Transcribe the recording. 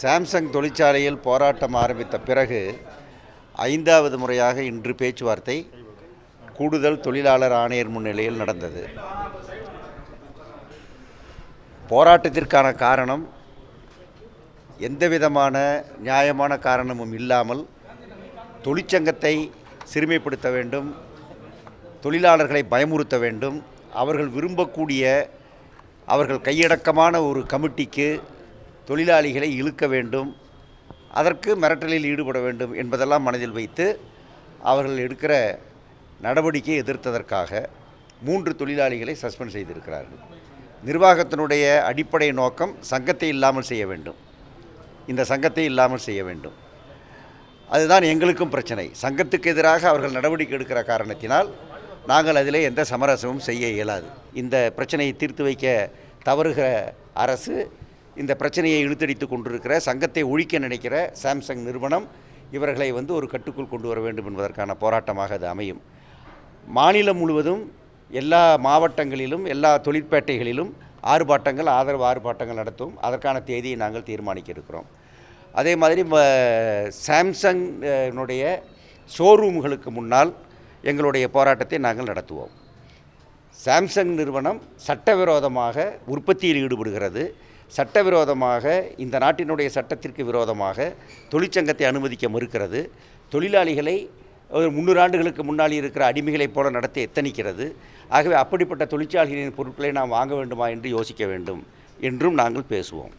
Samsung தொழிற்சாலையில் போராட்டம் ஆரம்பித்த பிறகு 5வது முறையாக இன்று பேச்சுவார்த்தை கூடுதல் தொழிலாளர் ஆணையர் முன்னிலையில் நடந்தது. போராட்டத்திற்கான காரணம் எந்தவிதமான நியாயமான காரணமும் இல்லாமல் தொழிற்சங்கத்தை சிறுமைப்படுத்த வேண்டும், தொழிலாளர்களை பயமுறுத்த வேண்டும், அவர்கள் விரும்பக்கூடிய அவர்கள் கையடக்கமான ஒரு கமிட்டிக்கு தொழிலாளிகளை இழுக்க வேண்டும், அதற்கு மிரட்டலில் ஈடுபட வேண்டும் என்பதெல்லாம் மனதில் வைத்து அவர்கள் எடுக்கிற நடவடிக்கையை எதிர்த்ததற்காக 3 தொழிலாளிகளை சஸ்பெண்ட் செய்திருக்கிறார்கள். நிர்வாகத்தினுடைய அடிப்படை நோக்கம் சங்கத்தை இல்லாமல் செய்ய வேண்டும், இந்த சங்கத்தை இல்லாமல் செய்ய வேண்டும். அதுதான் எங்களுக்கும் பிரச்சனை. சங்கத்துக்கு எதிராக அவர்கள் நடவடிக்கை எடுக்கிற காரணத்தினால் நாங்கள் அதிலே எந்த சமரசமும் செய்ய இயலாது. இந்த பிரச்சனையை தீர்த்து வைக்க தவறுகிற அரசு இந்த பிரச்சனையை இழுத்தடித்து கொண்டிருக்கிற சங்கத்தை ஒழிக்க நினைக்கிற சாம்சங் நிறுவனம் இவர்களை ஒரு கட்டுக்குள் கொண்டு வர வேண்டும் என்பதற்கான போராட்டமாக அது அமையும். மாநிலம் முழுவதும் எல்லா மாவட்டங்களிலும் எல்லா தொழிற்பேட்டைகளிலும் ஆர்ப்பாட்டங்கள், ஆதரவு ஆர்ப்பாட்டங்கள் நடத்தும். அதற்கான தேதியை நாங்கள் தீர்மானிக்க இருக்கிறோம். அதே மாதிரி சாம்சங்கினுடைய ஷோரூம்களுக்கு முன்னால் எங்களுடைய போராட்டத்தை நாங்கள் நடத்துவோம். சாம்சங் நிறுவனம் சட்டவிரோதமாக உற்பத்தியில் ஈடுபடுகிறது, சட்டவிரோதமாக இந்த நாட்டினுடைய சட்டத்திற்கு விரோதமாக தொழிற்சங்கத்தை அனுமதிக்க மறுக்கிறது, தொழிலாளிகளை 300 ஆண்டுகளுக்கு முன்னால் இருக்கிற அடிமைகளைப் போல நடத்த எத்தனிக்கிறது. ஆகவே அப்படிப்பட்ட தொழிற்சாலைகளின் பொருட்களை நாம் வாங்க வேண்டுமா என்று யோசிக்க வேண்டும் என்றும் நாங்கள் பேசுவோம்.